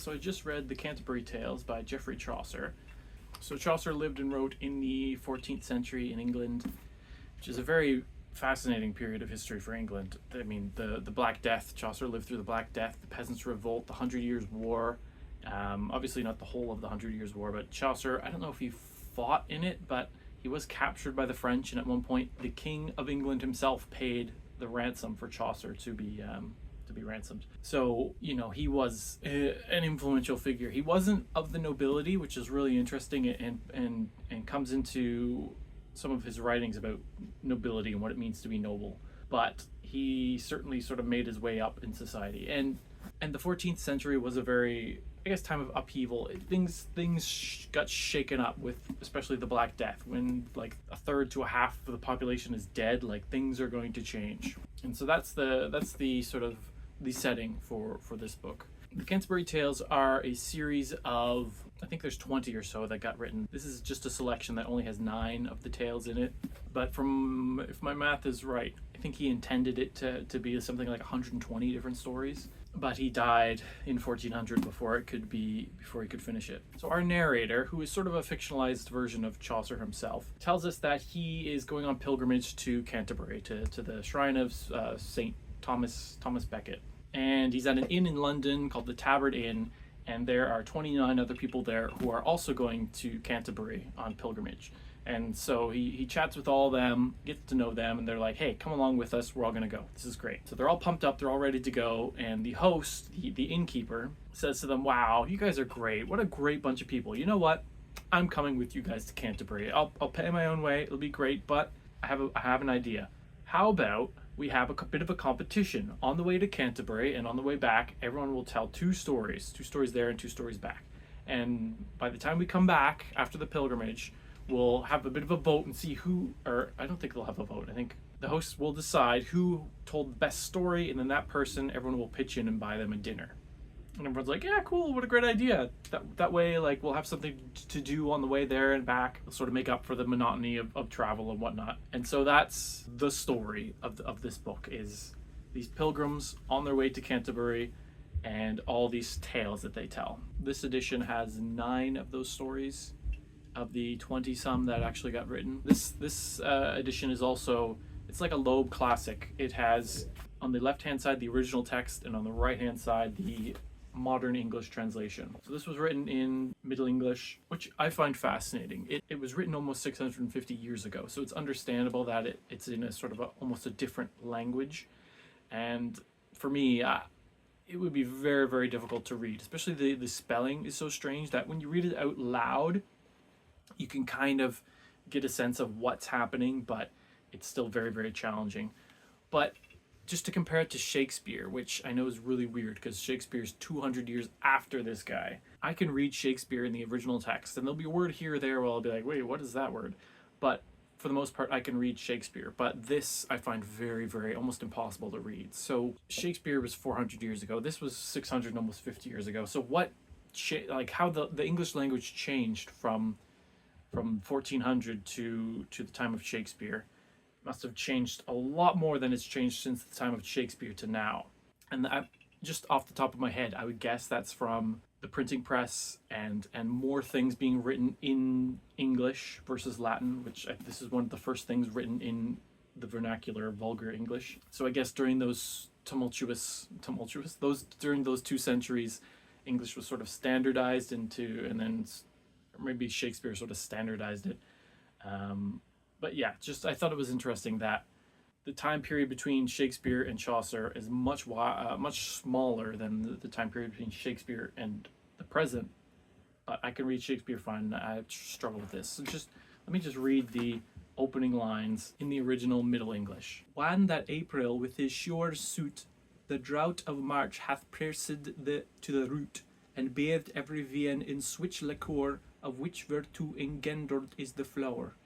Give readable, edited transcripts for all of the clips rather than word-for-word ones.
So I just read the Canterbury Tales by Geoffrey Chaucer. So Chaucer lived and wrote in the 14th century in England, which is a very fascinating period of history for England. I mean, the Black Death. Chaucer lived through the Black Death, the Peasants' Revolt, the 100 Years' War. Obviously not the whole of the 100 Years' War, but Chaucer, I don't know if he fought in it, but he was captured by the French, and at one point the King of England himself paid the ransom for Chaucer to be ransomed. So, he was an influential figure. He wasn't of the nobility, which is really interesting, and comes into some of his writings about nobility and what it means to be noble. But he certainly sort of made his way up in society. And the 14th century was a very, I guess, time of upheaval. Things got shaken up with, especially the Black Death, when like a third to a half of the population is dead. Like, things are going to change, and so that's the sort of the setting for this book. The Canterbury Tales are a series of, I think there's 20 or so that got written. This is just a selection that only has 9 of the tales in it. But if my math is right, I think he intended it to be something like 120 different stories. But he died in 1400 before he could finish it. So our narrator, who is sort of a fictionalized version of Chaucer himself, tells us that he is going on pilgrimage to Canterbury, to the shrine of St. Thomas Becket. And he's at an inn in London called the Tabard Inn, and there are 29 other people there who are also going to Canterbury on pilgrimage. And so he chats with all of them, gets to know them, and they're like, hey, come along with us, we're all gonna go. This is great. So they're all pumped up, they're all ready to go, and the host, the innkeeper, says to them, wow, you guys are great. What a great bunch of people. You know what? I'm coming with you guys to Canterbury. I'll pay my own way, it'll be great, but I have an idea. How about we have a bit of a competition on the way to Canterbury, and on the way back, everyone will tell 2 stories there and 2 stories back. And by the time we come back after the pilgrimage, we'll have a bit of a vote and see or I don't think they'll have a vote. I think the hosts will decide who told the best story, and then that person, everyone will pitch in and buy them a dinner. And everyone's like, yeah, cool, what a great idea. That way, like, we'll have something to do on the way there and back. We'll sort of make up for the monotony of travel and whatnot. And so that's the story of this book, is these pilgrims on their way to Canterbury and all these tales that they tell. This edition has 9 of those stories of the 20-some that actually got written. This edition is also, it's like a Loeb classic. It has, on the left-hand side, the original text, and on the right-hand side, the modern English translation. So this was written in Middle English, which I find fascinating. It was written almost 650 years ago, so it's understandable that it's in a sort of almost a different language. And for me, it would be very, very difficult to read, especially the spelling is so strange that when you read it out loud, you can kind of get a sense of what's happening, but it's still very, very challenging. But just to compare it to Shakespeare, which I know is really weird because Shakespeare's 200 years after this guy, I can read Shakespeare in the original text, and there'll be a word here or there where I'll be like, wait, what is that word? But for the most part, I can read Shakespeare. But this I find very, very almost impossible to read. So Shakespeare was 400 years ago. This was 600, almost 50 years ago. So how the English language changed from 1400 to the time of Shakespeare must have changed a lot more than it's changed since the time of Shakespeare to now. And just off the top of my head, I would guess that's from the printing press and more things being written in English versus Latin, which this is one of the first things written in the vernacular vulgar English. So I guess during those during those 2 centuries, English was sort of standardized into, and then maybe Shakespeare sort of standardized it. But yeah, just I thought it was interesting that the time period between Shakespeare and Chaucer is much smaller than the time period between Shakespeare and the present. But I can read Shakespeare fine. I struggle with this. So let me just read the opening lines in the original Middle English. Wan that April with his sure suit, the drought of March hath pierced to the root, and bathed every vein in switch liquor, of which virtue engendered is the flower.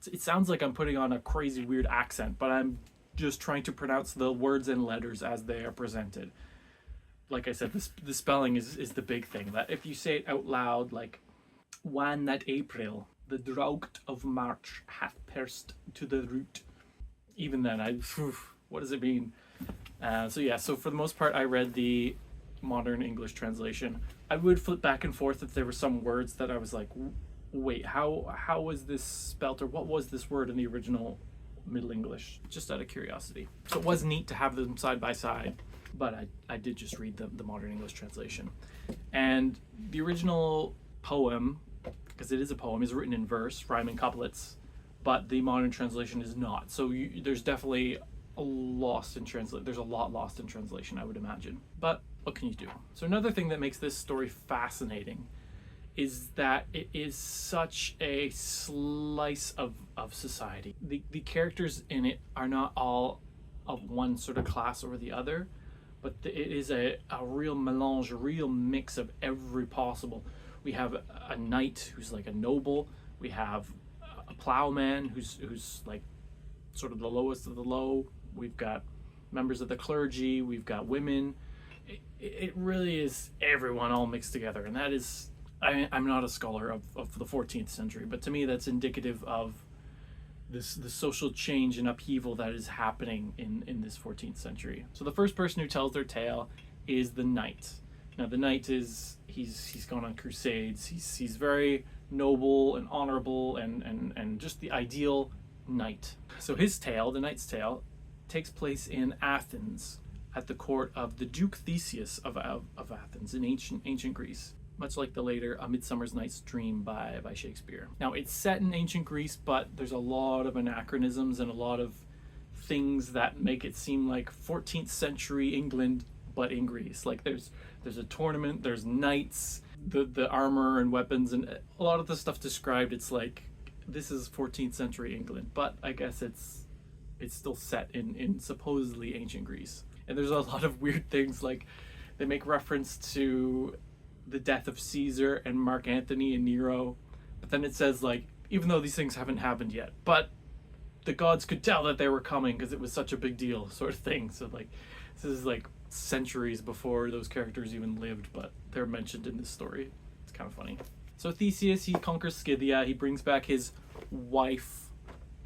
It sounds like I'm putting on a crazy weird accent, but I'm just trying to pronounce the words and letters as they are presented. Like I said, the spelling is the big thing. That if you say it out loud, like, Wan that April, the drought of March hath pierced to the root. Even then, what does it mean? So for the most part, I read the modern English translation. I would flip back and forth if there were some words that I was like, wait, how was this spelt, or what was this word in the original Middle English? Just out of curiosity. So it was neat to have them side by side, but I did just read the modern English translation. And the original poem, because it is a poem, is written in verse, rhyming couplets, but the modern translation is not. So there's definitely there's a lot lost in translation, I would imagine. But what can you do? So another thing that makes this story fascinating is that it is such a slice of society. The characters in it are not all of one sort of class or the other, but it is a real melange, a real mix of every possible. We have a knight who's like a noble. We have a plowman who's like sort of the lowest of the low. We've got members of the clergy. We've got women. It really is everyone all mixed together, and that is. I'm not a scholar of the 14th century, but to me that's indicative of the social change and upheaval that is happening in this 14th century. So the first person who tells their tale is the knight. Now the knight he's gone on crusades. He's very noble and honorable and just the ideal knight. So his tale, the knight's tale, takes place in Athens at the court of the Duke Theseus of Athens in ancient Greece. Much like the later A Midsummer's Night's Dream by Shakespeare. Now, it's set in ancient Greece, but there's a lot of anachronisms and a lot of things that make it seem like 14th century England, but in Greece. Like there's a tournament, there's knights, the armor and weapons, and a lot of the stuff described, it's like, this is 14th century England, but I guess it's still set in supposedly ancient Greece. And there's a lot of weird things, like they make reference to the death of Caesar and Mark Antony and Nero, but then it says like, even though these things haven't happened yet, but the gods could tell that they were coming because it was such a big deal, sort of thing. So like, this is like centuries before those characters even lived, but they're mentioned in this story. It's kind of funny. So Theseus, he conquers Scythia. He brings back his wife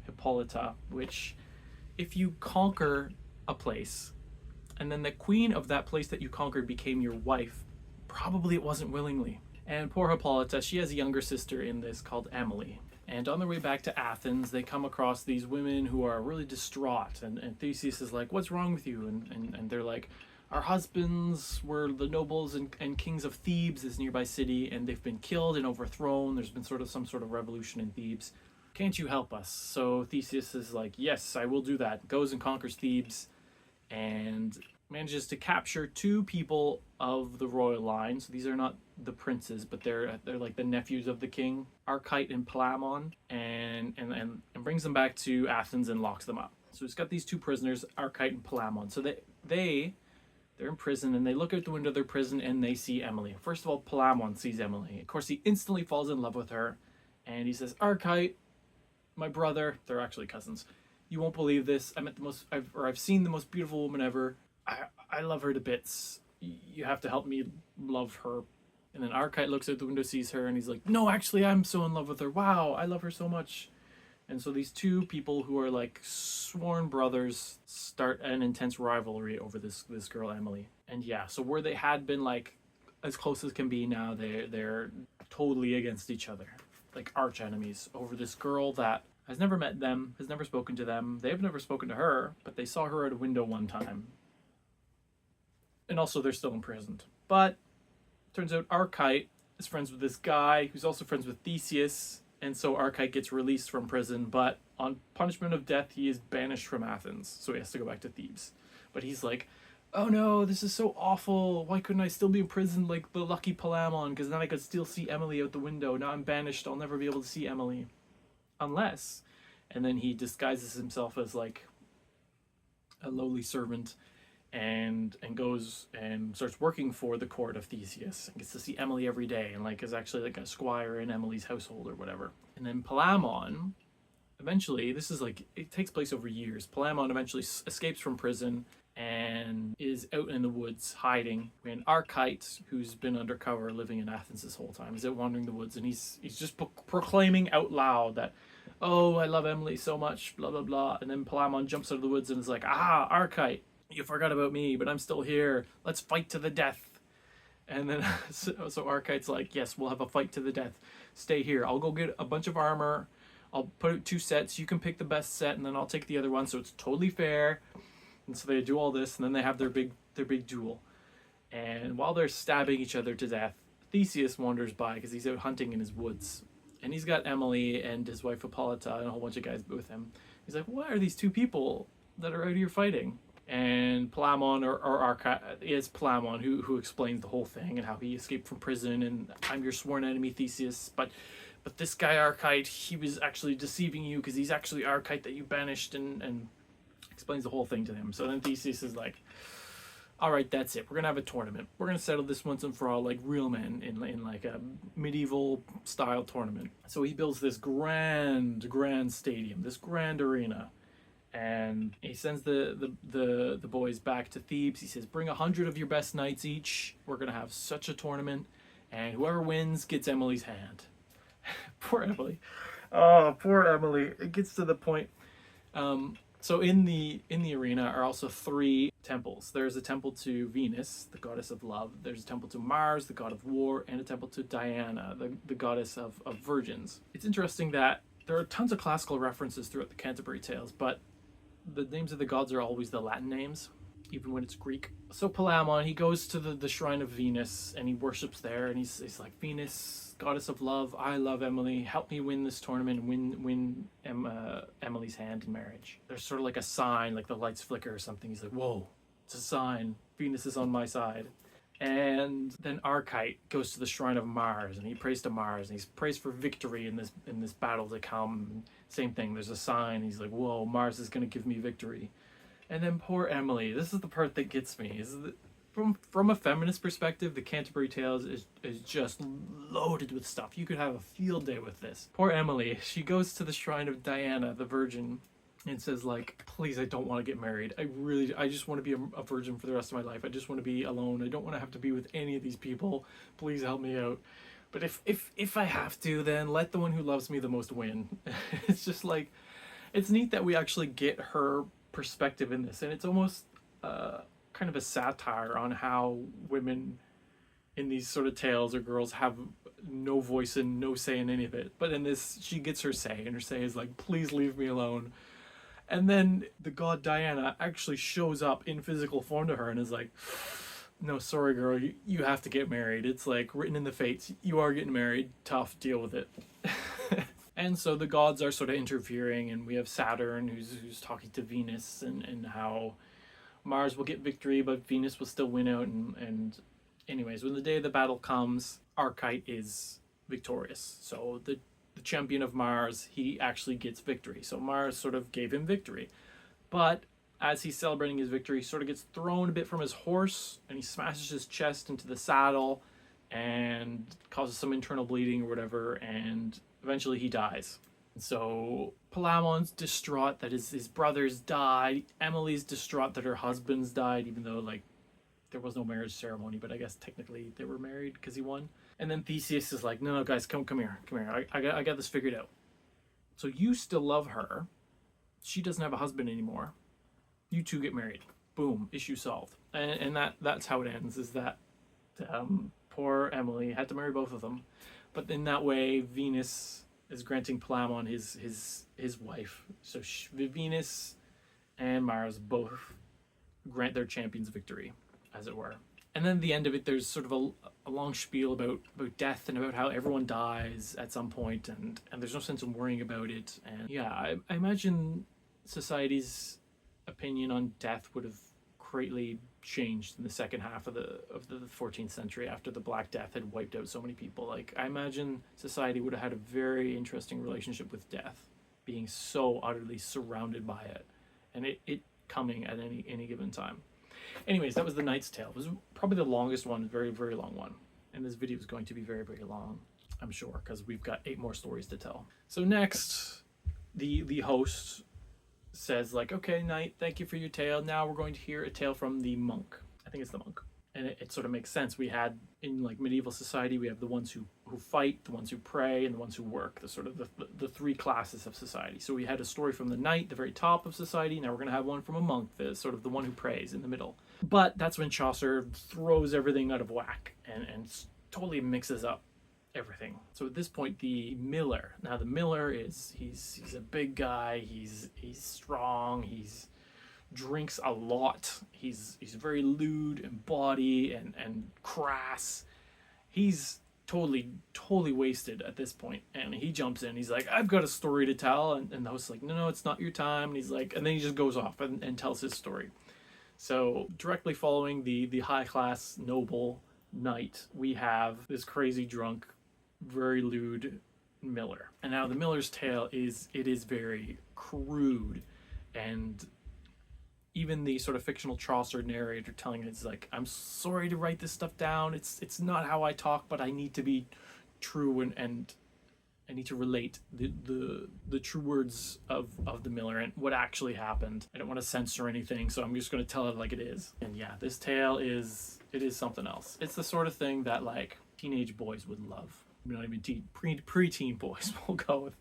Hippolyta, which if you conquer a place and then the queen of that place that you conquered became your wife, probably it wasn't willingly. And poor Hippolyta, she has a younger sister in this called Emily. And on their way back to Athens, they come across these women who are really distraught. And Theseus is like, what's wrong with you? And they're like, our husbands were the nobles and kings of Thebes, this nearby city, and they've been killed and overthrown. There's been some sort of revolution in Thebes. Can't you help us? So Theseus is like, yes, I will do that. Goes and conquers Thebes and manages to capture two people of the royal line. So these are not the princes, but they're like the nephews of the king, Archite and Palamon, and brings them back to Athens and locks them up. So he's got these two prisoners, Archite and Palamon. So they're in prison, and they look out the window of their prison and they see Emily. First of all, Palamon sees Emily. Of course, he instantly falls in love with her, and he says, Archite, my brother, they're actually cousins, you won't believe this. I've seen the most beautiful woman ever. I love her to bits. You have to help me love her. And then Archite looks out the window, sees her, and he's like, no, actually, I'm so in love with her. Wow, I love her so much. And so these two people who are like sworn brothers start an intense rivalry over this girl, Emily. And yeah, so where they had been like as close as can be, now they're totally against each other. Like arch enemies over this girl that has never met them, has never spoken to them. They've never spoken to her, but they saw her at a window one time. And also they're still imprisoned. But turns out Archite is friends with this guy who's also friends with Theseus, and so Archite gets released from prison, but on punishment of death he is banished from Athens, so he has to go back to Thebes. But he's like, oh no, this is so awful, why couldn't I still be in prison like the lucky Palamon, because then I could still see Emily out the window. Now I'm banished, I'll never be able to see Emily. Unless, and then he disguises himself as like a lowly servant and goes and starts working for the court of Theseus and gets to see Emily every day and like is actually like a squire in Emily's household or whatever. And then Palamon eventually, this is like, it takes place over years. Palamon eventually escapes from prison and is out in the woods hiding when Archite, who's been undercover living in Athens this whole time, is out wandering the woods, and he's just proclaiming out loud that, oh, I love Emily so much, blah blah blah. And then Palamon jumps out of the woods and is like, ah, Archite, you forgot about me, but I'm still here. Let's fight to the death. And then so Archite's like, yes, we'll have a fight to the death. Stay here. I'll go get a bunch of armor. I'll put out 2 sets. You can pick the best set, and then I'll take the other one. So it's totally fair. And so they do all this, and then they have their big duel. And while they're stabbing each other to death, Theseus wanders by because he's out hunting in his woods. And he's got Emily and his wife Hippolyta and a whole bunch of guys with him. He's like, what are these 2 people that are out here fighting? And Palamon, or Archite, is Palamon who explains the whole thing and how he escaped from prison, and I'm your sworn enemy, Theseus, but this guy Archite, he was actually deceiving you because he's actually Archite that you banished, and explains the whole thing to him. So then Theseus is like, all right, that's it. We're going to have a tournament. We're going to settle this once and for all like real men in like a medieval style tournament. So he builds this grand stadium, this grand arena. And he sends the boys back to Thebes. He says, bring 100 of your best knights each. We're going to have such a tournament. And whoever wins gets Emily's hand. Poor Emily. Oh, poor Emily. It gets to the point. So in the arena are also 3 temples. There's a temple to Venus, the goddess of love. There's a temple to Mars, the god of war. And a temple to Diana, the goddess of virgins. It's interesting that there are tons of classical references throughout the Canterbury Tales, but the names of the gods are always the Latin names, even when it's Greek. So Palamon, he goes to the shrine of Venus, and he worships there, and he's like, Venus, goddess of love, I love Emily, help me win this tournament and win Emily's hand in marriage. There's sort of like a sign, like the lights flicker or something. He's like, whoa, it's a sign. Venus is on my side. And then Archite goes to the shrine of Mars, and he prays to Mars, and he prays for victory in this battle to come. Same thing, there's a sign. He's like, whoa, Mars is going to give me victory. And then poor Emily, this is the part that gets me, is that from a feminist perspective, the Canterbury Tales is just loaded with stuff. You could have a field day with this. Poor Emily, she goes to the shrine of Diana, the virgin, and says like, please, I don't want to get married. I just want to be a virgin for the rest of my life. I just want to be alone. I don't want to have to be with any of these people. Please help me out. But if I have to, then let the one who loves me the most win. It's just like, it's neat that we actually get her perspective in this. And it's almost kind of a satire on how women in these sort of tales or girls have no voice and no say in any of it. But in this, she gets her say, and her say is like, please leave me alone. And then the god Diana actually shows up in physical form to her and is like, no, sorry, girl, you have to get married. It's like written in the fates. You are getting married. Tough, deal with it. And so the gods are sort of interfering, and we have Saturn who's talking to Venus, and how Mars will get victory, but Venus will still win out. And anyways, when the day of the battle comes, Archite is victorious. So the champion of Mars, he actually gets victory. So Mars sort of gave him victory. But as he's celebrating his victory, he sort of gets thrown a bit from his horse, and he smashes his chest into the saddle and causes some internal bleeding or whatever, and eventually he dies. So Palamon's distraught that his brothers died. Emily's distraught that her husbands died, even though like there was no marriage ceremony, but I guess technically they were married because he won. And then Theseus is like, no, guys, come here. I got this figured out. So you still love her. She doesn't have a husband anymore. You 2 get married. Boom, issue solved. And that's how it ends, is that poor Emily had to marry both of them. But in that way, Venus is granting Palamon his wife. So Venus and Mars both grant their champions victory, as it were. And then at the end of it, there's sort of a long spiel about death and about how everyone dies at some point, and there's no sense in worrying about it. And yeah, I imagine society's opinion on death would have greatly changed in the second half of the 14th century after the Black Death had wiped out so many people. Like, I imagine society would have had a very interesting relationship with death, being so utterly surrounded by it, and it coming at any given time. Anyways, that was The Knight's Tale. It was probably the longest one, very, very long one. And this video is going to be very, very long, I'm sure, because we've got 8 more stories to tell. So next, the host says like, okay, Knight, thank you for your tale. Now we're going to hear a tale from the monk. I think it's the monk. And it sort of makes sense. We had, in like medieval society, we have the ones who fight, the ones who pray, and the ones who work, the sort of the 3 classes of society. So we had a story from the knight, the very top of society. Now we're going to have one from a monk, the sort of the one who prays in the middle. But that's when Chaucer throws everything out of whack and totally mixes up everything. So at this point, the miller. Now the miller he's a big guy. He's strong. He's drinks a lot. He's very lewd in body and crass. He's totally wasted at this point, and he jumps in. He's like, I've got a story to tell, and the host's like, no, it's not your time. And he's like, and then he just goes off and tells his story. So directly following the high class noble knight, we have this crazy drunk, very lewd miller. And now the miller's tale is very crude, and even the sort of fictional Chaucer narrator telling it is like, I'm sorry to write this stuff down. It's not how I talk, but I need to be true, and I need to relate the true words of the miller and what actually happened. I don't want to censor anything, so I'm just going to tell it like it is. And yeah, this tale is something else. It's the sort of thing that like teenage boys would love. Not even pre-teen boys will go with.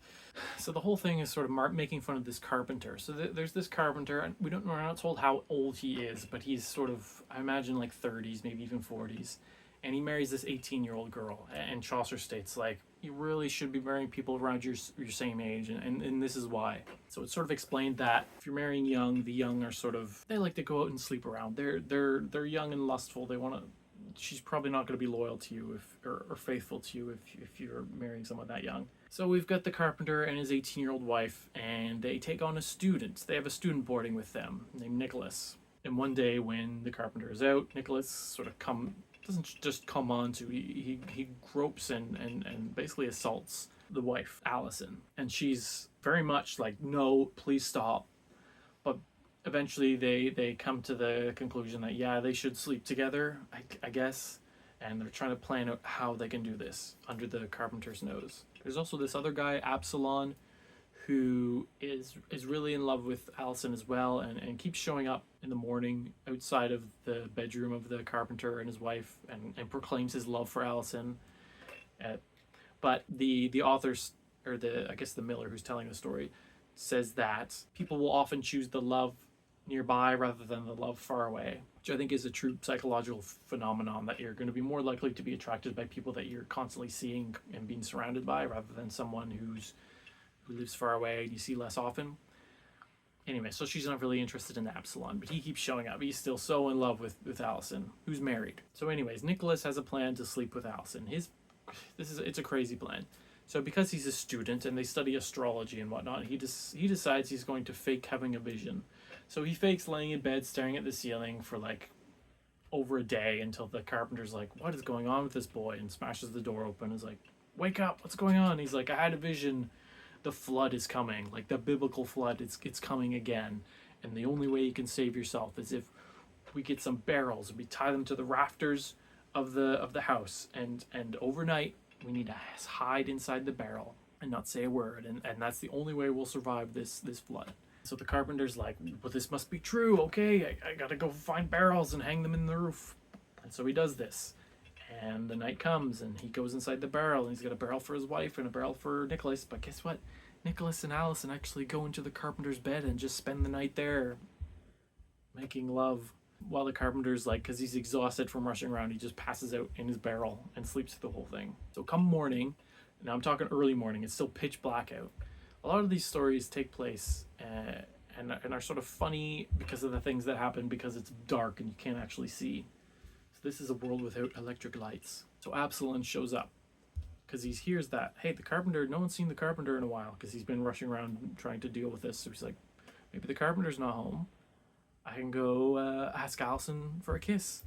So the whole thing is sort of making fun of this carpenter. So there's this carpenter, and we're not told how old he is, but he's sort of, I imagine, like 30s, maybe even 40s. And he marries this 18-year-old girl. And Chaucer states, like, you really should be marrying people around your same age, and this is why. So it's sort of explained that if you're marrying young, the young are sort of, they like to go out and sleep around. They're young and lustful. They want to, she's probably not going to be loyal to you or faithful to you if you're marrying someone that young. So we've got the carpenter and his 18-year-old wife, and they take on a student. They have a student boarding with them named Nicholas. And one day when the carpenter is out, Nicholas sort of doesn't just come on to, he gropes and basically assaults the wife, Allison. And she's very much like, no, please stop. But eventually they come to the conclusion that, yeah, they should sleep together, I guess. And they're trying to plan out how they can do this under the carpenter's nose. There's also this other guy, Absalom, who is really in love with Allison as well, and keeps showing up in the morning outside of the bedroom of the carpenter and his wife, and proclaims his love for Allison. But the authors, or the miller who's telling the story, says that people will often choose the love nearby rather than the love far away, which I think is a true psychological phenomenon, that you're going to be more likely to be attracted by people that you're constantly seeing and being surrounded by, rather than someone who lives far away and you see less often. Anyway, so she's not really interested in Absalom, but he keeps showing up. He's still so in love with Allison, who's married. So anyways, Nicholas has a plan to sleep with Allison. It's a crazy plan. So because he's a student and they study astrology and whatnot, he decides he's going to fake having a vision. So he fakes laying in bed staring at the ceiling for like over a day, until the carpenter's like, what is going on with this boy? And smashes the door open and is like, wake up, what's going on? And he's like, I had a vision. The flood is coming, like the biblical flood. It's coming again. And the only way you can save yourself is if we get some barrels and we tie them to the rafters of the house. And overnight, we need to hide inside the barrel and not say a word. And that's the only way we'll survive this flood. So the carpenter's like, well, this must be true. Okay, I gotta go find barrels and hang them in the roof. And so he does this. And the night comes, and he goes inside the barrel, and he's got a barrel for his wife and a barrel for Nicholas. But guess what? Nicholas and Allison actually go into the carpenter's bed and just spend the night there, making love. While the carpenter's like, because he's exhausted from rushing around, he just passes out in his barrel and sleeps through the whole thing. So come morning, now I'm talking early morning, it's still pitch black out. A lot of these stories take place and are sort of funny because of the things that happen, because it's dark and you can't actually see. So this is a world without electric lights. So Absalom shows up because he hears that, hey, the carpenter, no one's seen the carpenter in a while because he's been rushing around trying to deal with this. So he's like, maybe the carpenter's not home. I can go ask Allison for a kiss.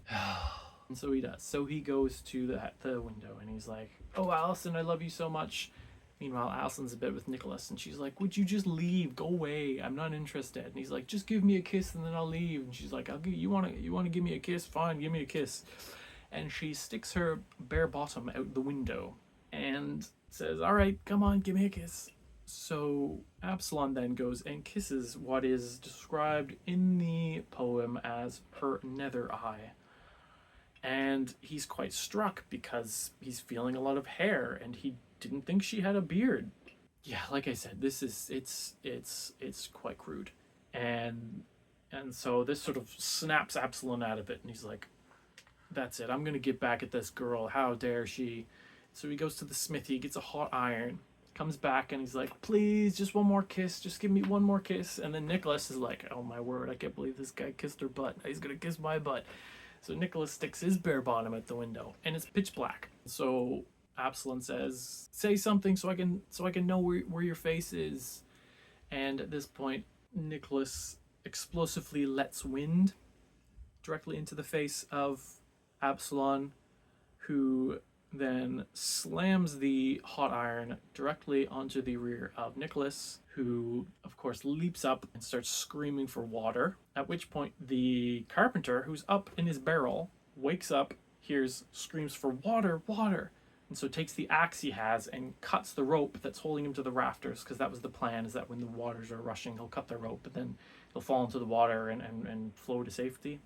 And so he does. So he goes to the window and he's like, oh, Allison, I love you so much. Meanwhile, Allison's a bit with Nicholas, and she's like, would you just leave? Go away. I'm not interested. And he's like, just give me a kiss and then I'll leave. And she's like, you want to give me a kiss? Fine, give me a kiss. And she sticks her bare bottom out the window and says, all right, come on, give me a kiss. So Absalom then goes and kisses what is described in the poem as her nether eye. And he's quite struck because he's feeling a lot of hair, and he didn't think she had a beard. Yeah, like I said, it's quite crude. And And so this sort of snaps Absalom out of it, and he's like, that's it, I'm gonna get back at this girl, how dare she. So he goes to the smithy, gets a hot iron, comes back, and he's like, please, just one more kiss, just give me one more kiss. And then Nicholas is like, oh my word, I can't believe this guy kissed her butt, he's gonna kiss my butt. So Nicholas sticks his bare bottom at the window, and it's pitch black. So Absalom says, say something so I can know where your face is. And at this point, Nicholas explosively lets wind directly into the face of Absalom, who then slams the hot iron directly onto the rear of Nicholas, who of course leaps up and starts screaming for water. At which point the carpenter, who's up in his barrel, wakes up, hears screams for water, water, and so takes the axe he has and cuts the rope that's holding him to the rafters, because that was the plan, is that when the waters are rushing, he'll cut the rope, but then he'll fall into the water and flow to safety.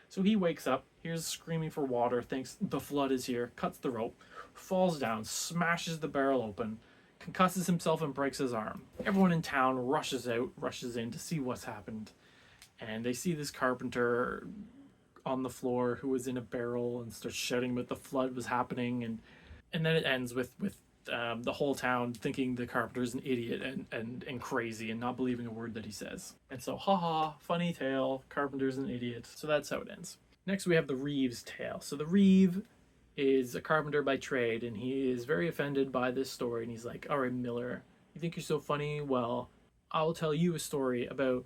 So he wakes up, hears screaming for water, thinks the flood is here, cuts the rope, falls down, smashes the barrel open, concusses himself and breaks his arm. Everyone in town rushes in to see what's happened. And they see this carpenter on the floor who was in a barrel and starts shouting about the flood was happening. And then it ends with the whole town thinking the carpenter's an idiot and crazy and not believing a word that he says. And so, haha, funny tale, carpenter's an idiot. So that's how it ends. Next we have the Reeve's tale. So the Reeve is a carpenter by trade, and he is very offended by this story, and he's like, all right, Miller, you think you're so funny? Well, I'll tell you a story about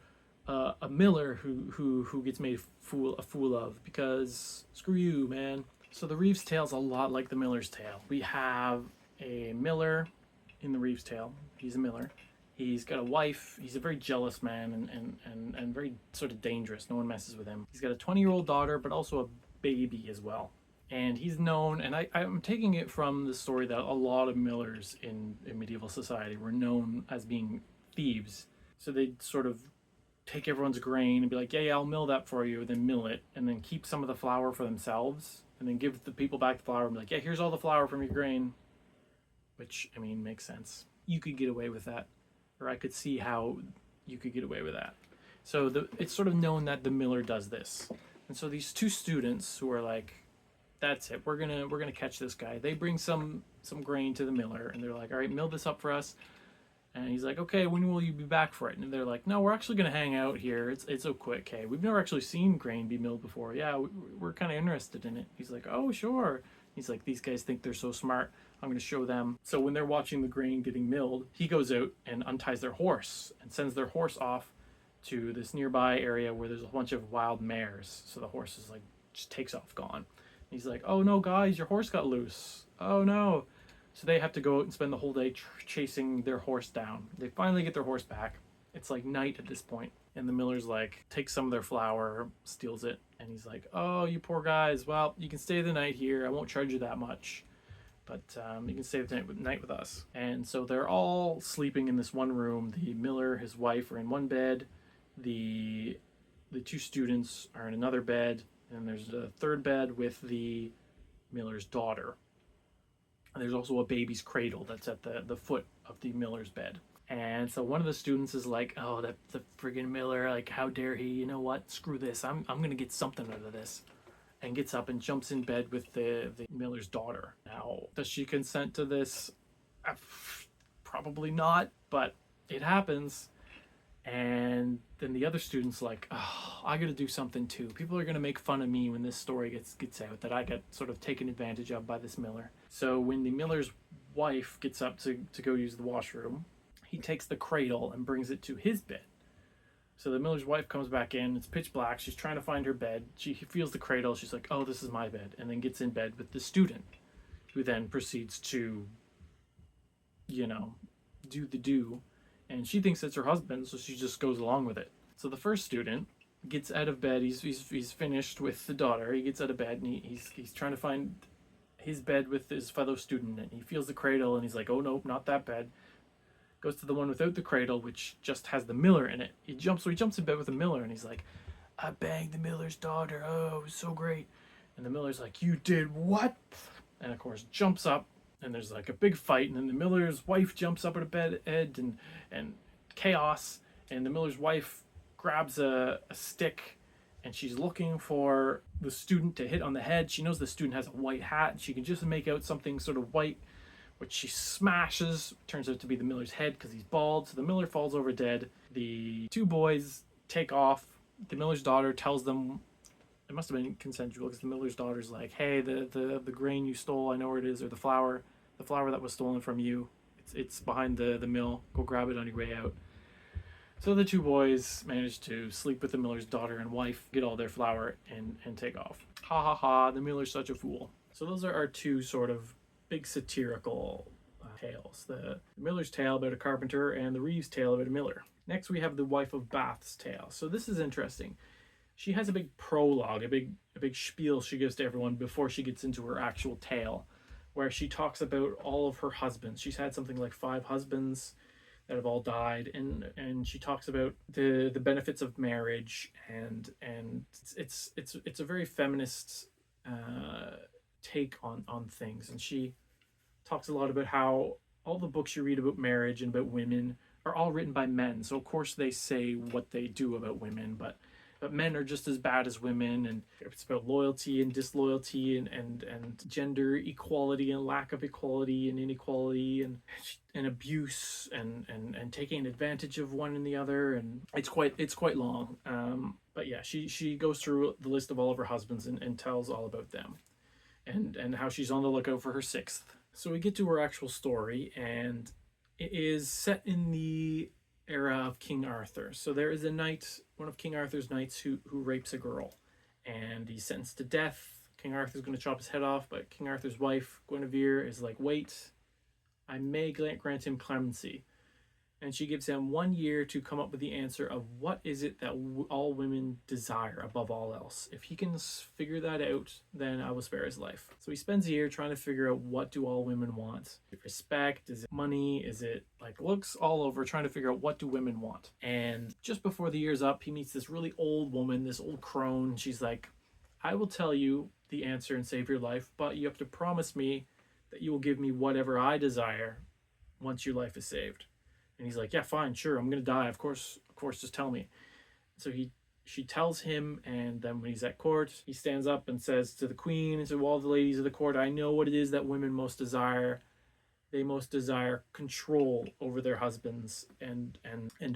a miller who gets made a fool of, because screw you, man. So the Reeve's tale's a lot like the Miller's tale. We have a miller in the Reeve's tale. He's a miller. He's got a wife. He's a very jealous man and very sort of dangerous. No one messes with him. He's got a 20-year-old daughter, but also a baby as well. And he's known, and I'm taking it from the story that a lot of millers in medieval society were known as being thieves. So they'd sort of take everyone's grain and be like, yeah, I'll mill that for you, then mill it, and then keep some of the flour for themselves, and then give the people back the flour and be like, yeah, here's all the flour from your grain. Which, I mean, makes sense. You could get away with that. Or I could see how you could get away with that. So it's sort of known that the miller does this. And so these two students who are like, that's it, we're gonna catch this guy. They bring some grain to the miller, and they're like, all right, mill this up for us. And he's like, okay, when will you be back for it? And they're like, no, we're actually gonna hang out here. It's so quick. Hey, we've never actually seen grain be milled before. Yeah, we're kind of interested in it. He's like, oh, sure. He's like, these guys think they're so smart. I'm going to show them. So when they're watching the grain getting milled, he goes out and unties their horse and sends their horse off to this nearby area where there's a bunch of wild mares. So the horse is like, just takes off, gone. And he's like, oh no, guys, your horse got loose. Oh no. So they have to go out and spend the whole day chasing their horse down. They finally get their horse back. It's like night at this point. And the miller's like, takes some of their flour, steals it. And he's like, oh, you poor guys. Well, you can stay the night here. I won't charge you that much. But you can stay the night with us. And so they're all sleeping in this one room. The miller, his wife are in one bed. The two students are in another bed. And there's a third bed with the miller's daughter. And there's also a baby's cradle that's at the foot of the miller's bed. And so one of the students is like, oh, the friggin' miller, like, how dare he? You know what? Screw this. I'm going to get something out of this. And gets up and jumps in bed with the miller's daughter. Now, does she consent to this? Probably not, but it happens. And then the other student's like, oh, I gotta do something too. People are gonna make fun of me when this story gets out, that I got sort of taken advantage of by this miller. So when the miller's wife gets up to go use the washroom, he takes the cradle and brings it to his bed. So the miller's wife comes back in, it's pitch black, she's trying to find her bed. She feels the cradle, she's like, oh, this is my bed, and then gets in bed with the student, who then proceeds to, do the do. And she thinks it's her husband, so she just goes along with it. So the first student gets out of bed, he's finished with the daughter, he gets out of bed, and he's trying to find his bed with his fellow student, and he feels the cradle, and he's like, oh, nope, not that bed. Goes to the one without the cradle, which just has the miller in it. He jumps in bed with the miller, and he's like, I banged the miller's daughter. Oh, it was so great. And the miller's like, you did what? And of course, jumps up, and there's like a big fight, and then the miller's wife jumps up at a bed and chaos, and the miller's wife grabs a stick, and she's looking for the student to hit on the head. She knows the student has a white hat, and she can just make out something sort of white, which she smashes. Turns out to be the miller's head because he's bald. So the miller falls over dead. The two boys take off. The miller's daughter tells them, it must have been consensual, because the miller's daughter's like, hey, the grain you stole, I know where it is, or the flour that was stolen from you, it's behind the mill. Go grab it on your way out. So the two boys manage to sleep with the miller's daughter and wife, get all their flour, and take off. Ha ha ha, the miller's such a fool. So those are our two sort of big satirical tales. The miller's tale about a carpenter and the Reeve's tale about a miller. Next we have the wife of Bath's tale. So this is interesting. She has a big prologue, a big spiel she gives to everyone before she gets into her actual tale, where she talks about all of her husbands. She's had something like 5 husbands that have all died, and she talks about the benefits of marriage, and it's a very feminist take on things. And she talks a lot about how all the books you read about marriage and about women are all written by men. So of course they say what they do about women, but men are just as bad as women, and it's about loyalty and disloyalty, and gender equality and lack of equality and inequality, and abuse, and taking advantage of one and the other. And it's quite long. But yeah, she goes through the list of all of her husbands and tells all about them, and how she's on the lookout for her 6th. So we get to her actual story, and it is set in the era of King Arthur. So there is a knight, one of King Arthur's knights, who rapes a girl, and he's sentenced to death. King Arthur's going to chop his head off, but King Arthur's wife, Guinevere, is like, wait, I may grant him clemency. And she gives him 1 year to come up with the answer of what is it that all women desire above all else. If he can figure that out, then I will spare his life. So he spends a year trying to figure out, what do all women want? Is it respect? Is it money? Is it like looks? All over, trying to figure out what do women want. And just before the year's up, he meets this really old woman, this old crone. She's like, I will tell you the answer and save your life, but you have to promise me that you will give me whatever I desire once your life is saved. And he's like, yeah, fine, sure, I'm gonna die. Of course, just tell me. So she tells him, and then when he's at court, he stands up and says to the queen and to all the ladies of the court, I know what it is that women most desire. They most desire control over their husbands and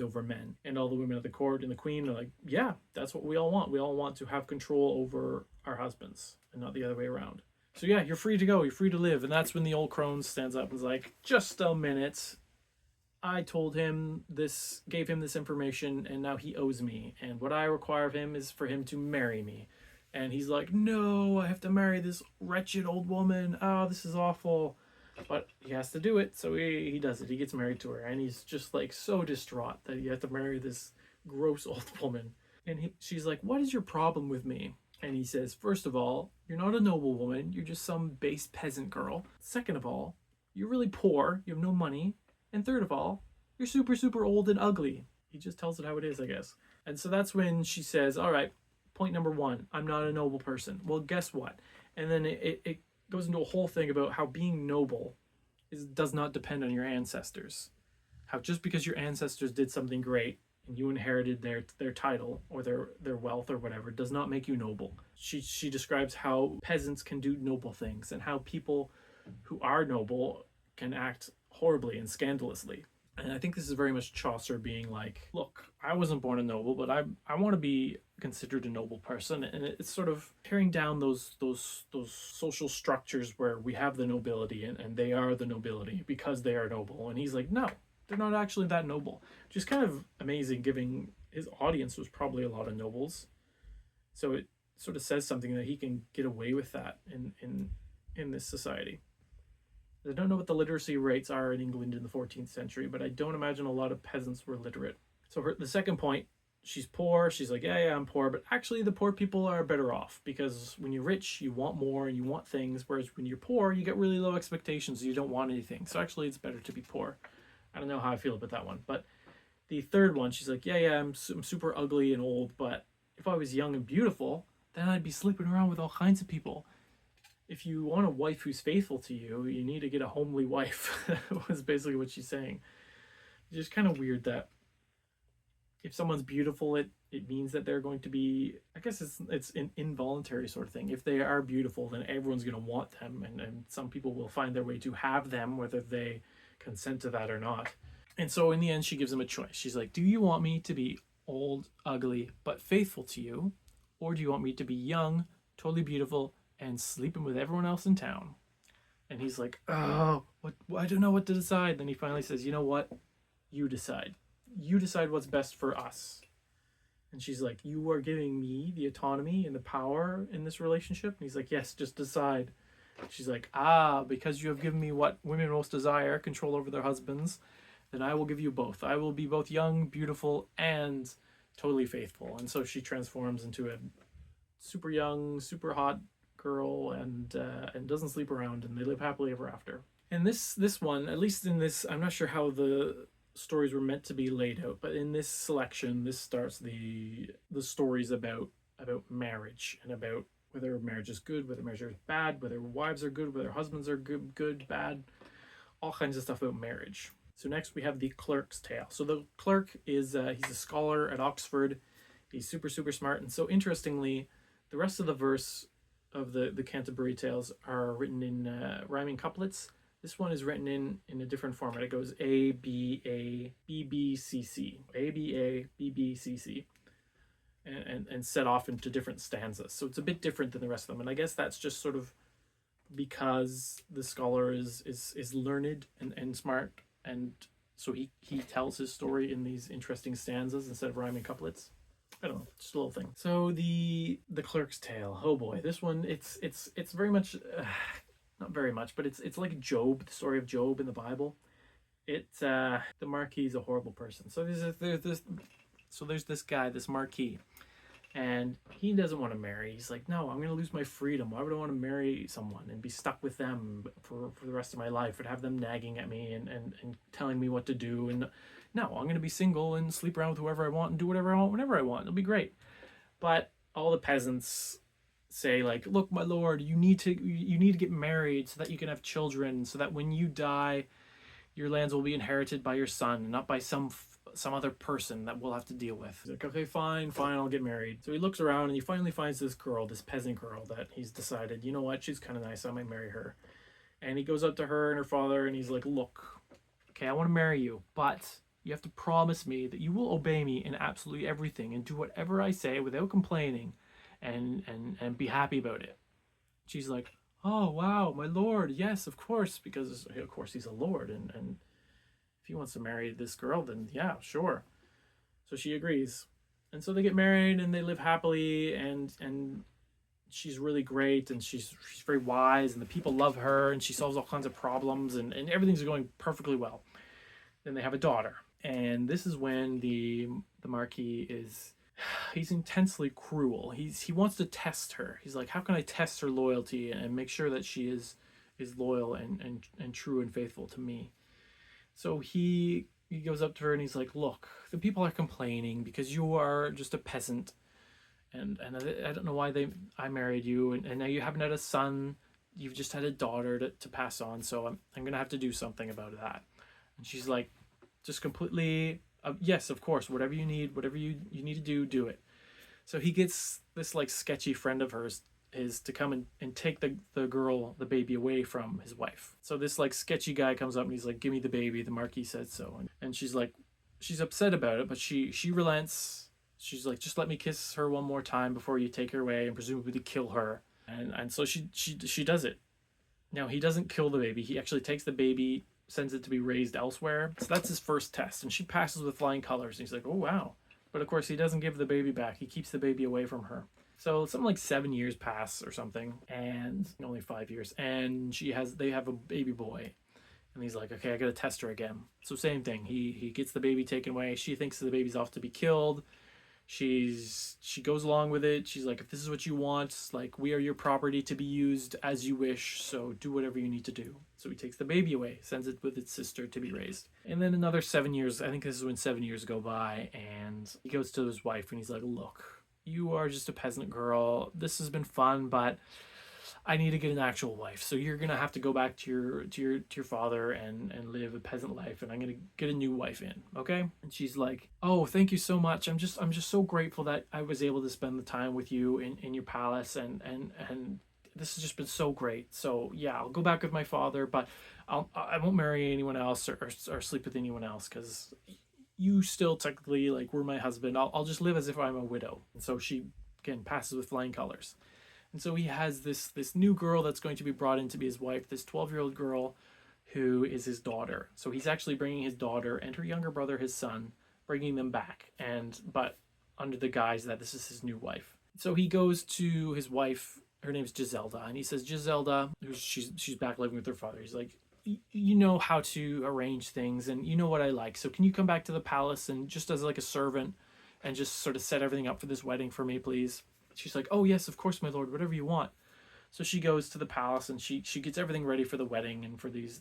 over men. And all the women of the court and the queen are like, yeah, that's what we all want. We all want to have control over our husbands and not the other way around. So yeah, you're free to go, you're free to live. And that's when the old crone stands up and is like, just a minute. I told him this, gave him this information, and now he owes me. And what I require of him is for him to marry me. And he's like, no, I have to marry this wretched old woman. Oh, this is awful. But he has to do it, so he does it. He gets married to her, and he's just like so distraught that he had to marry this gross old woman. And she's like, what is your problem with me? And he says, first of all, you're not a noble woman. You're just some base peasant girl. Second of all, you're really poor. You have no money. And third of all, you're super, super old and ugly. He just tells it how it is, I guess. And so that's when she says, all right, point number 1, I'm not a noble person. Well, guess what? And then it goes into a whole thing about how being noble does not depend on your ancestors. How just because your ancestors did something great and you inherited their title or their wealth or whatever does not make you noble. She describes how peasants can do noble things and how people who are noble can act horribly and scandalously. And I think this is very much Chaucer being like, look, I wasn't born a noble, but I want to be considered a noble person. And it's sort of tearing down those social structures where we have the nobility and they are the nobility because they are noble. And he's like, no, they're not actually that noble. Which is kind of amazing, given his audience was probably a lot of nobles. So it sort of says something that he can get away with that in this society. I don't know what the literacy rates are in England in the 14th century, but I don't imagine a lot of peasants were literate. So the second point, she's poor. She's like, yeah, I'm poor. But actually, the poor people are better off because when you're rich, you want more and you want things. Whereas when you're poor, you get really low expectations. You don't want anything. So actually, it's better to be poor. I don't know how I feel about that one. But the third one, she's like, yeah, I'm super ugly and old. But if I was young and beautiful, then I'd be sleeping around with all kinds of people. If you want a wife who's faithful to you, you need to get a homely wife, was basically what she's saying. It's just kind of weird that if someone's beautiful, it means that they're going to be, I guess it's an involuntary sort of thing. If they are beautiful, then everyone's going to want them, and some people will find their way to have them, whether they consent to that or not. And so in the end, she gives him a choice. She's like, do you want me to be old, ugly, but faithful to you? Or do you want me to be young, totally beautiful, and sleeping with everyone else in town? And he's like, oh, what? I don't know what to decide. Then he finally says, you know what? You decide. You decide what's best for us. And she's like, you are giving me the autonomy and the power in this relationship? And he's like, yes, just decide. She's like, because you have given me what women most desire, control over their husbands, then I will give you both. I will be both young, beautiful, and totally faithful. And so she transforms into a super young, super hot girl, and doesn't sleep around, and they live happily ever after. And this one, at least in this, I'm not sure how the stories were meant to be laid out, but in this selection, this starts the stories about marriage, and about whether marriage is good, whether marriage is bad, whether wives are good, whether husbands are good, bad, all kinds of stuff about marriage. So next we have the Clerk's tale. So the Clerk is he's a scholar at Oxford. He's super smart, and so interestingly, the rest of the verse of the Canterbury tales are written in rhyming couplets. This one is written in a different format. It goes A B A B B C C, A B A B B C C, and set off into different stanzas. So it's a bit different than the rest of them, and I guess that's just sort of because the scholar is learned and smart, and so he tells his story in these interesting stanzas instead of rhyming couplets. I don't know, just a little thing. So the Clerk's tale. Oh boy, this one it's very much not very much, but it's like Job, the story of Job in the Bible. It's the Marquis is a horrible person. So there's this guy, this Marquis, and he doesn't want to marry. He's like, no, I'm going to lose my freedom. Why would I want to marry someone and be stuck with them for the rest of my life and have them nagging at me and telling me what to do? And no, I'm going to be single and sleep around with whoever I want and do whatever I want whenever I want. It'll be great. But all the peasants say, like, look, my lord, you need to get married so that you can have children, so that when you die, your lands will be inherited by your son, not by some other person that we'll have to deal with. He's like, okay, fine, I'll get married. So he looks around and he finally finds this girl, this peasant girl, that he's decided, you know what, she's kind of nice, I might marry her. And he goes up to her and her father and he's like, look, okay, I want to marry you, but you have to promise me that you will obey me in absolutely everything and do whatever I say without complaining, and be happy about it. She's like, oh wow, my lord, yes, of course, because of course he's a lord, and if he wants to marry this girl, then yeah, sure. So she agrees, and so they get married and they live happily, and she's really great, and she's very wise, and the people love her, and she solves all kinds of problems, and everything's going perfectly well. Then they have a daughter, and this is when the Marquis he's intensely cruel. He wants to test her. He's like, how can I test her loyalty and make sure that she is loyal and true and faithful to me? So he goes up to her and he's like, look, the people are complaining because you are just a peasant, and I don't know why I married you, and now you haven't had a son, you've just had a daughter to pass on, so I'm gonna have to do something about that. And she's like, just completely, yes, of course, whatever you need to do it. So he gets this like sketchy friend of hers to come and take the baby away from his wife. So this like sketchy guy comes up and he's like, give me the baby, the Marquis said so. And she's like, she's upset about it, but she relents. She's like, just let me kiss her one more time before you take her away and presumably to kill her. And so she does it. Now he doesn't kill the baby. He actually takes the baby, sends it to be raised elsewhere. So that's his first test, and she passes with flying colors. And he's like, oh wow. But of course he doesn't give the baby back. He keeps the baby away from her. So something like 7 years pass or something, and only 5 years, and they have a baby boy. And he's like, okay, I gotta test her again. So same thing. He gets the baby taken away. She thinks the baby's off to be killed. She goes along with it. She's like, if this is what you want, like, we are your property to be used as you wish, so do whatever you need to do. So he takes the baby away, sends it with its sister to be raised. And then another 7 years, I think this is when 7 years go by, and he goes to his wife and he's like, look, you are just a peasant girl. This has been fun, but I need to get an actual wife. So you're gonna have to go back to your father and live a peasant life, and I'm gonna get a new wife in, okay?" And she's like, "Oh, thank you so much. I'm just so grateful that I was able to spend the time with you in your palace, and this has just been so great. So yeah, I'll go back with my father, but I won't marry anyone else or sleep with anyone else because you still technically like were my husband. I'll just live as if I'm a widow." And so she again passes with flying colors. And so he has this new girl that's going to be brought in to be his wife, this 12-year-old girl who is his daughter. So he's actually bringing his daughter and her younger brother, his son, bringing them back, and but under the guise that this is his new wife. So he goes to his wife. Her name's Giselda, and he says, "Giselda, she's back living with her father. He's like, you know how to arrange things, and you know what I like. So can you come back to the palace and just as like a servant, and just sort of set everything up for this wedding for me, please?" She's like, "Oh yes, of course, my lord, whatever you want." So she goes to the palace and she gets everything ready for the wedding and for these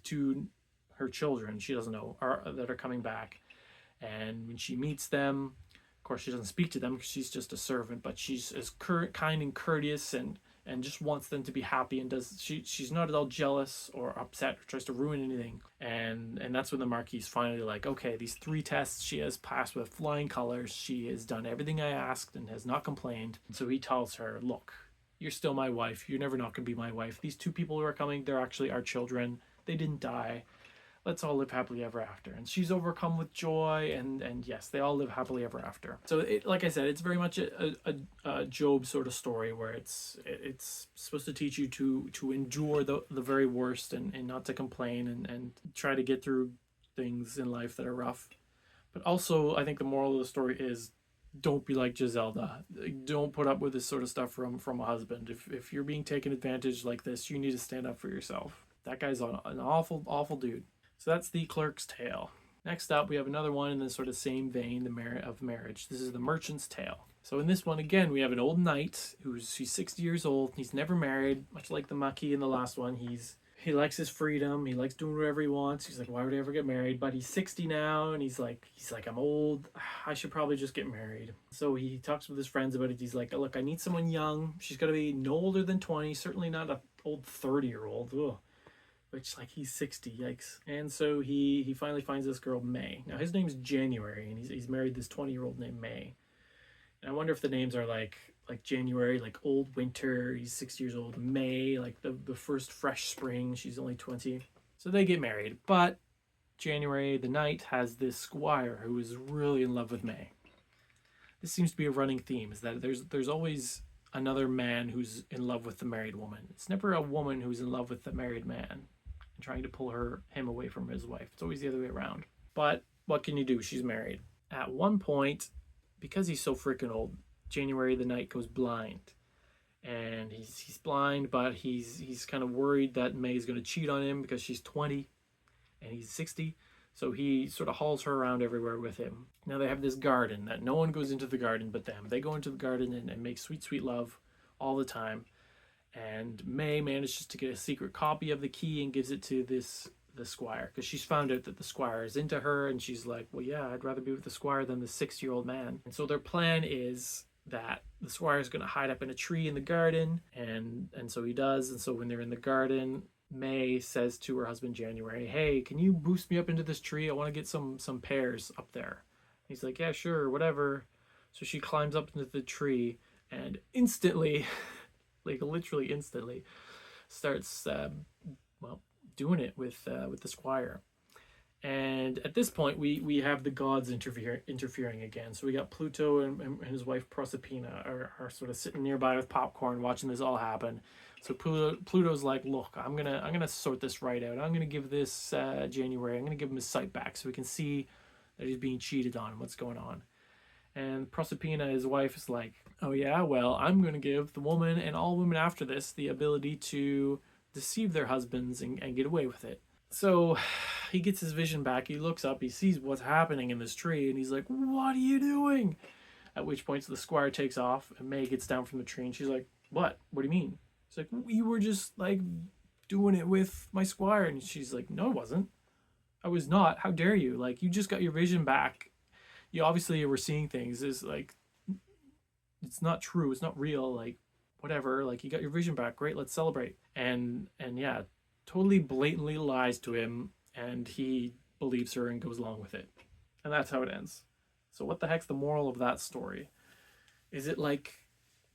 two her children she doesn't know that are coming back. And when she meets them, of course she doesn't speak to them because she's just a servant, but she's as kind and courteous and just wants them to be happy, and she's not at all jealous or upset or tries to ruin anything. And that's when the Marquis finally like, okay, these 3 tests she has passed with flying colors. She has done everything I asked and has not complained. And so he tells her, "Look, you're still my wife. You're never not going to be my wife. These 2 people who are coming, they're actually our children. They didn't die. Let's all live happily ever after." And she's overcome with joy, and yes, they all live happily ever after. So like I said, it's very much a Job sort of story where it's supposed to teach you to endure the very worst and not to complain and try to get through things in life that are rough. But also, I think the moral of the story is, don't be like Giselda. Don't put up with this sort of stuff from a husband. If you're being taken advantage like this, you need to stand up for yourself. That guy's an awful dude. So that's the Clerk's Tale. Next up, we have another one in the sort of same vein, the merit of marriage. This is the Merchant's Tale. So in this one, again, we have an old knight he's 60 years old. He's never married, much like the Marquis in the last one. He likes his freedom. He likes doing whatever he wants. He's like, why would I ever get married? But he's 60 now, and he's like, I'm old. I should probably just get married. So he talks with his friends about it. He's like, look, I need someone young. She's got to be no older than 20. Certainly not an old 30-year-old. Ugh. Which, like, he's 60, yikes. And so he finally finds this girl, May. Now, his name's January, and he's married this 20-year-old named May. And I wonder if the names are like January, like old winter, he's 60 years old. May, like the first fresh spring, she's only 20. So they get married. But January, the knight, has this squire who is really in love with May. This seems to be a running theme, is that there's always another man who's in love with the married woman. It's never a woman who's in love with the married man and trying to pull him away from his wife. It's always the other way around. But what can you do? She's married. At one point, because he's so freaking old, January the knight goes blind. And he's blind, but he's kind of worried that May's going to cheat on him because she's 20 and he's 60. So he sort of hauls her around everywhere with him. Now they have this garden that no one goes into the garden but them. They go into the garden and make sweet, sweet love all the time. And May manages to get a secret copy of the key and gives it to the squire, because she's found out that the squire is into her, and she's like, well, yeah, I'd rather be with the squire than the 60-year-old man. And so their plan is that the squire is going to hide up in a tree in the garden, and so he does. And so when they're in the garden, May says to her husband January, hey, can you boost me up into this tree? I want to get some pears up there. He's like, yeah, sure, whatever. So she climbs up into the tree and instantly like literally instantly starts doing it with the squire. And at this point we have the gods interfering again. So we got Pluto and his wife Proserpina are sort of sitting nearby with popcorn watching this all happen. So Pluto's like, look, I'm gonna sort this right out. I'm gonna give this January, I'm gonna give him his sight back so we can see that he's being cheated on and what's going on. And Proserpina, his wife, is like, oh yeah, well, I'm going to give the woman and all women after this the ability to deceive their husbands and get away with it. So he gets his vision back. He looks up, he sees what's happening in this tree, and he's like, what are you doing? At which point the squire takes off, and May gets down from the tree, and she's like, what? What do you mean? He's like, we were just, like, doing it with my squire. And she's like, no, it wasn't. I was not. How dare you? Like, you just got your vision back. You obviously were seeing things. Is like, it's not true. It's not real. Like, whatever, like, you got your vision back, great, let's celebrate. And yeah, totally blatantly lies to him, and he believes her and goes along with it. And that's how it ends. So what the heck's the moral of that story? Is it like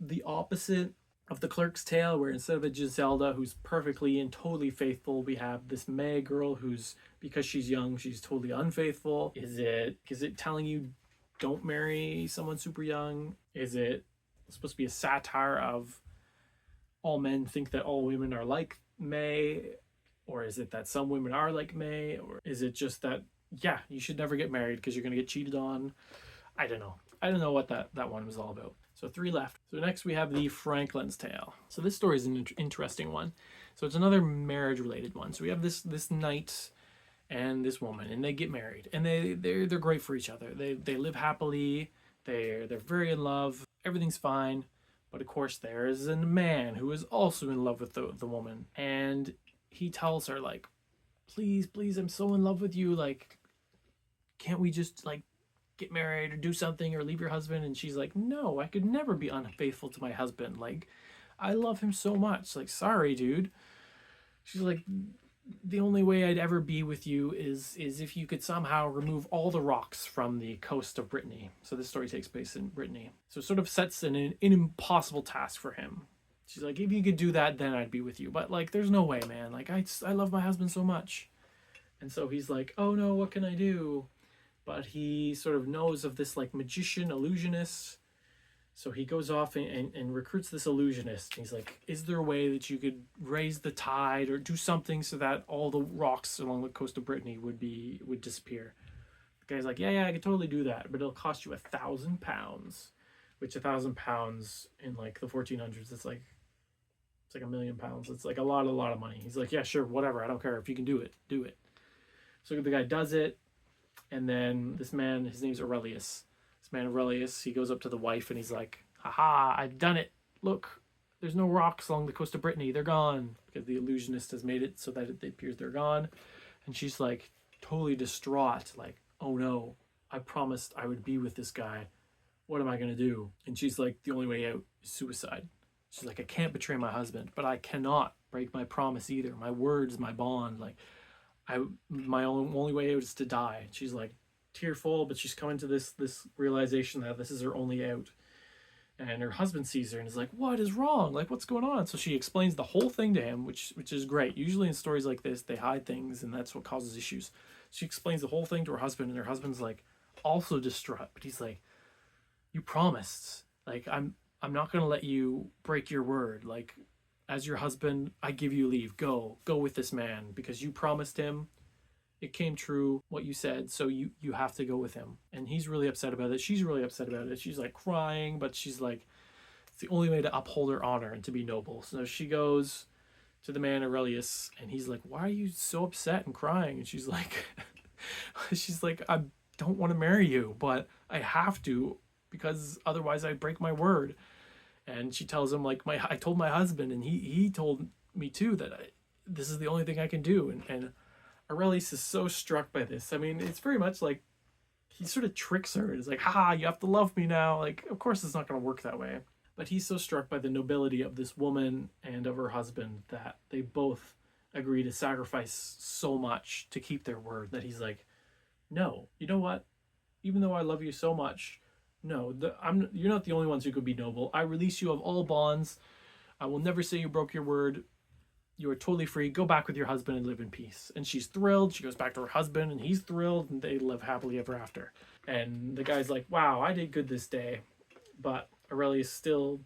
the opposite of the Clerk's Tale, where instead of a Giselda who's perfectly and totally faithful, we have this May girl who's, because she's young, she's totally unfaithful? Is it telling you don't marry someone super young? Is it supposed to be a satire of all men think that all women are like May? Or is it that some women are like May? Or is it just that, yeah, you should never get married because you're going to get cheated on? I don't know. I don't know what that one was all about. So 3 left. So next we have the Franklin's Tale. So this story is an interesting one. So it's another marriage related one. So we have this knight and this woman, and they get married, and they're great for each other. They live happily. They're very in love. Everything's fine. But of course there is a man who is also in love with the woman, and he tells her, like, please, I'm so in love with you, like, can't we just, like, get married or do something or leave your husband? And she's like, no, I could never be unfaithful to my husband, like, I love him so much, like, sorry, dude. She's like, the only way I'd ever be with you is if you could somehow remove all the rocks from the coast of Brittany. So this story takes place in Brittany. So it sort of sets an impossible task for him. She's like, if you could do that, then I'd be with you. But, like, there's no way, man. Like, I love my husband so much. And so he's like, oh no, what can I do? But he sort of knows of this, like, magician, illusionist. So he goes off and recruits this illusionist. He's like, is there a way that you could raise the tide or do something so that all the rocks along the coast of Brittany would disappear? The guy's like, yeah, I could totally do that, but it'll cost you £1,000, which £1,000 in, like, the 1400s, it's like £1 million. It's like a lot of money. He's like, yeah, sure, whatever. I don't care. If you can do it, do it. So the guy does it. And then this man, his name's Aurelius. This man Aurelius, he goes up to the wife and he's like, haha, I've done it. Look, there's no rocks along the coast of Brittany. They're gone. Because the illusionist has made it so that it appears they're gone. And she's like totally distraught. Like, oh no, I promised I would be with this guy. What am I going to do? And she's like, the only way out is suicide. She's like, I can't betray my husband, but I cannot break my promise either. My word is my bond. Like, my only way out is to die. She's like tearful, but she's coming to this realization that this is her only out. And her husband sees her and is like, what is wrong? Like, what's going on? So she explains the whole thing to him, which is great. Usually in stories like this, they hide things, and that's what causes issues. She explains the whole thing to her husband, and her husband's like also distraught, but he's like, you promised. Like, I'm not going to let you break your word. Like, as your husband, I give you leave. Go with this man because you promised him. It came true what you said, so you have to go with him. And he's really upset about it. She's really upset about it. She's like crying, but she's like, it's the only way to uphold her honor and to be noble. So she goes to the man Aurelius, and he's like, why are you so upset and crying? And she's like, I don't want to marry you, but I have to because otherwise I break my word. And she tells him, like, I told my husband, and he told me too that this is the only thing I can do. And Aurelius is so struck by this. I mean, it's very much like he sort of tricks her. It's like, haha, you have to love me now. Like, of course it's not going to work that way. But he's so struck by the nobility of this woman and of her husband that they both agree to sacrifice so much to keep their word that he's like, no, you know what? Even though I love you so much, no, you're not the only ones who could be noble. I release you of all bonds. I will never say you broke your word. You are totally free. Go back with your husband and live in peace. And she's thrilled. She goes back to her husband, and he's thrilled, and they live happily ever after. And the guy's like, wow, I did good this day. But Aurelius still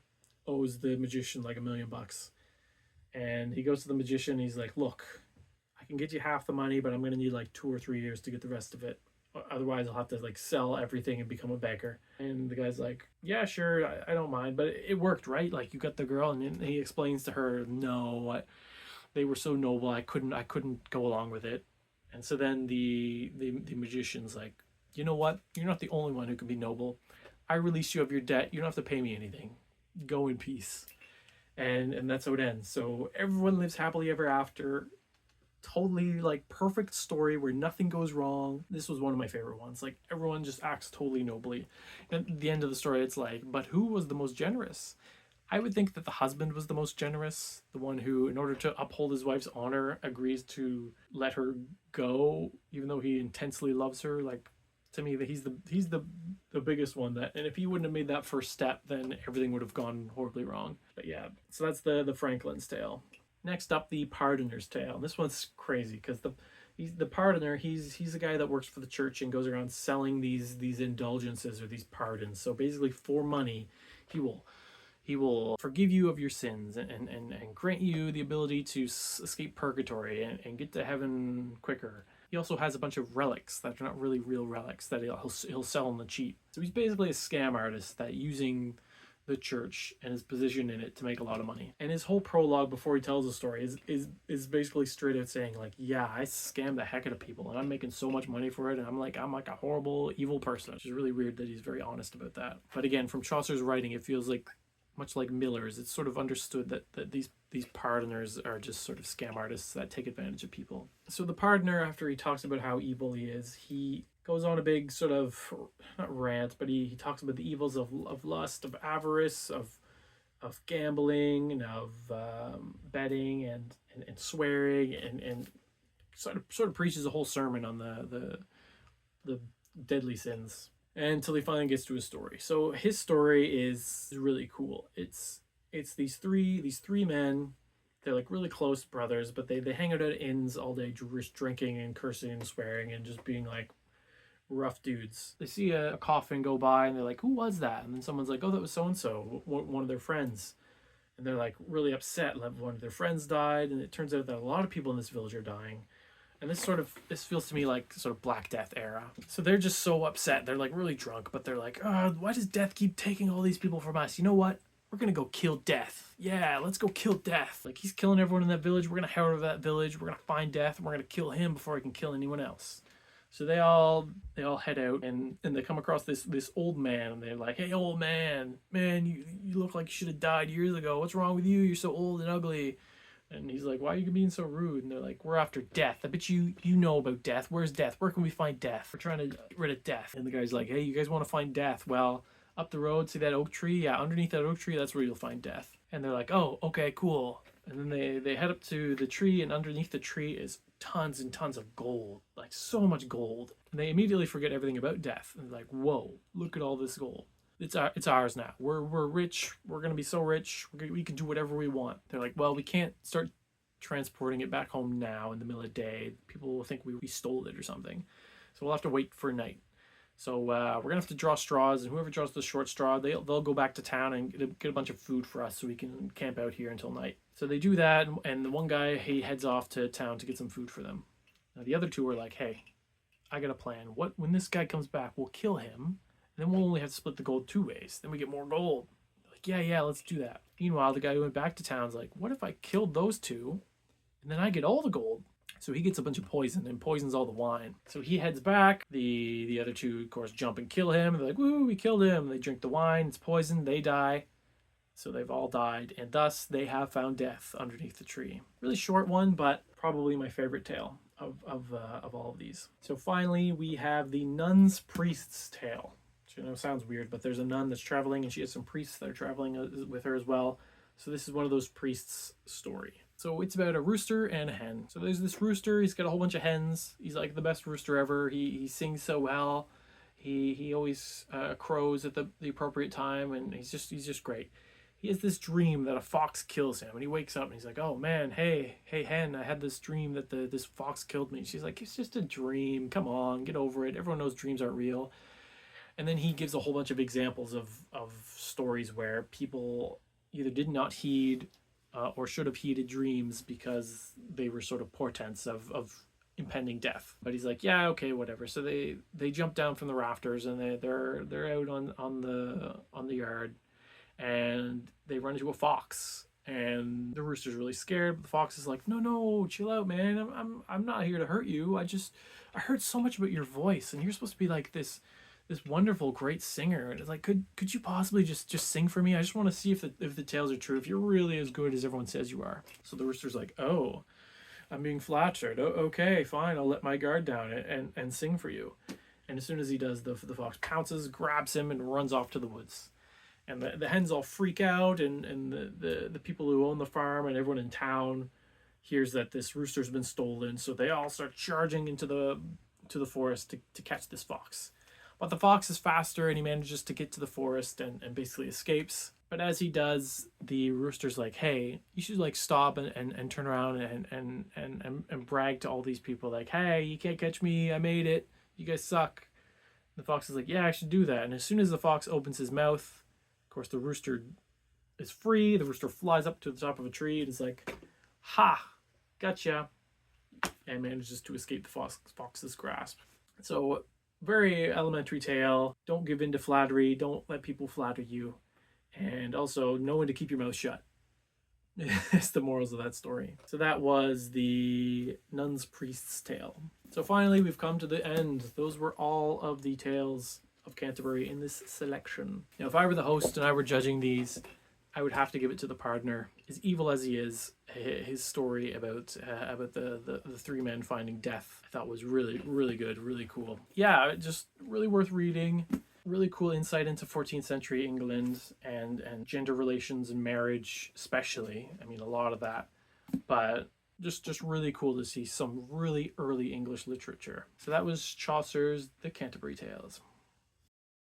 owes the magician like $1 million. And he goes to the magician, and he's like, look, I can get you half the money, but I'm going to need like 2 or 3 years to get the rest of it. Otherwise, I'll have to like sell everything and become a beggar. And the guy's like, yeah, sure, I don't mind. But it worked, right? Like, you got the girl, and he explains to her, no, they were so noble, I couldn't go along with it. And so then the magician's like, you know what? You're not the only one who can be noble. I release you of your debt. You don't have to pay me anything. Go in peace. And that's how it ends. So everyone lives happily ever after. Totally like perfect story where nothing goes wrong. This was one of my favorite ones. Like, everyone just acts totally nobly. And at the end of the story, it's like, but who was the most generous? I would think that the husband was the most generous, the one who, in order to uphold his wife's honor, agrees to let her go, even though he intensely loves her. Like, to me, that he's the biggest one. That, and if he wouldn't have made that first step, then everything would have gone horribly wrong. But yeah, so that's the Franklin's Tale. Next up, the Pardoner's Tale. This one's crazy because he's the pardoner. He's a guy that works for the church and goes around selling these indulgences or these pardons. So basically, for money, he will forgive you of your sins and grant you the ability to escape purgatory and get to heaven quicker. He also has a bunch of relics that are not really real relics that he'll sell on the cheap. So he's basically a scam artist that using the church and his position in it to make a lot of money. And his whole prologue before he tells the story is basically straight out saying like, yeah, I scammed the heck out of people and I'm making so much money for it, and I'm like a horrible, evil person. Which is really weird that he's very honest about that. But again, from Chaucer's writing, it feels like much like Miller's, it's sort of understood that these pardoners are just sort of scam artists that take advantage of people. So the pardoner, after he talks about how evil he is, he goes on a big sort of, not rant, but he talks about the evils of lust, of avarice, of gambling, and of betting and swearing, and sort of preaches a whole sermon on the deadly sins, until he finally gets to his story. So his story is really cool. It's these three men. They're like really close brothers, but they hang out at inns all day, just drinking and cursing and swearing and just being like rough dudes. They see a coffin go by and they're like, who was that? And then someone's like, oh, that was so and so, one of their friends. And they're like really upset. One of their friends died, and it turns out that a lot of people in this village are dying. And this feels to me like sort of Black Death era. So they're just so upset. They're like really drunk, but they're like, oh, why does Death keep taking all these people from us? You know what? We're gonna go kill Death. Yeah, let's go kill Death. Like, he's killing everyone in that village. We're gonna head over to that village. We're gonna find Death, and we're gonna kill him before he can kill anyone else. So they all head out, and they come across this old man, and they're like, hey, old man, you look like you should have died years ago. What's wrong with you? You're so old and ugly. And he's like, why are you being so rude? And they're like, we're after Death. I bet you know about Death. Where's Death? Where can we find Death? We're trying to get rid of Death. And the guy's like, hey, you guys want to find Death? Well, up the road, see that oak tree? Yeah, underneath that oak tree, that's where you'll find Death. And they're like, oh, okay, cool. And then they head up to the tree, and underneath the tree is tons and tons of gold. Like, so much gold. And they immediately forget everything about Death. And they're like, whoa, look at all this gold. It's ours now. We're rich. We're going to be so rich. We can do whatever we want. They're like, well, we can't start transporting it back home now in the middle of the day. People will think we stole it or something. So we'll have to wait for night. So we're gonna have to draw straws, and whoever draws the short straw, they'll go back to town and get a bunch of food for us so we can camp out here until night. So they do that, and the one guy, he heads off to town to get some food for them. Now the other two are like, hey, I got a plan. When this guy comes back, we'll kill him, and then we'll only have to split the gold 2 ways. Then we get more gold. They're like, yeah, let's do that. Meanwhile, the guy who went back to town's like, what if I killed those two, and then I get all the gold? So he gets a bunch of poison and poisons all the wine. So he heads back. The other two, of course, jump and kill him. They're like, woo, we killed him. They drink the wine. It's poison. They die. So they've all died. And thus, they have found Death underneath the tree. Really short one, but probably my favorite tale of all of these. So finally, we have the Nun's Priest's Tale. Which, I know, sounds weird, but there's a nun that's traveling, and she has some priests that are traveling with her as well. So this is one of those priests' story. So it's about a rooster and a hen. So there's this rooster. He's got a whole bunch of hens. He's like the best rooster ever. He sings so well. He always crows at the appropriate time, and he's just great. He has this dream that a fox kills him, and he wakes up and he's like, oh man, hey hen, I had this dream that this fox killed me. She's like, it's just a dream. Come on, get over it. Everyone knows dreams aren't real. And then he gives a whole bunch of examples of stories where people either did not heed or should have heeded dreams because they were sort of portents of impending death. But he's like, yeah, okay, whatever. So they jump down from the rafters, and they're out on the yard, and they run into a fox, and the rooster's really scared. But the fox is like, no, chill out, man. I'm not here to hurt you. I heard so much about your voice, and you're supposed to be like this wonderful, great singer. And it's like, could you possibly just sing for me? I just want to see if the tales are true, if you're really as good as everyone says you are. So the rooster's like, oh, I'm being flattered. Okay, fine, I'll let my guard down and sing for you. And as soon as he does, the fox pounces, grabs him, and runs off to the woods. And the hens all freak out, and the people who own the farm and everyone in town hears that this rooster's been stolen, so they all start charging into the forest to catch this fox. But the fox is faster, and he manages to get to the forest and basically escapes. But as he does, the rooster's like, hey, you should like stop and turn around and brag to all these people, like, hey, you can't catch me, I made it, you guys suck. The fox is like, yeah, I should do that. And as soon as the fox opens his mouth, of course, the rooster is free. The rooster flies up to the top of a tree and is like, ha, gotcha, and manages to escape the fox's grasp. So, very elementary tale. Don't give in to flattery. Don't let people flatter you. And also, know when to keep your mouth shut. It's the morals of that story. So that was the Nun's Priest's Tale. So finally, we've come to the end. Those were all of the tales of Canterbury in this selection. Now, if I were the host and I were judging these, I would have to give it to the Pardoner. As evil as he is, his story about the three men finding death, I thought was really, really good, really cool. Yeah, just really worth reading. Really cool insight into 14th century England and gender relations and marriage, especially. I mean, a lot of that. But just really cool to see some really early English literature. So that was Chaucer's The Canterbury Tales.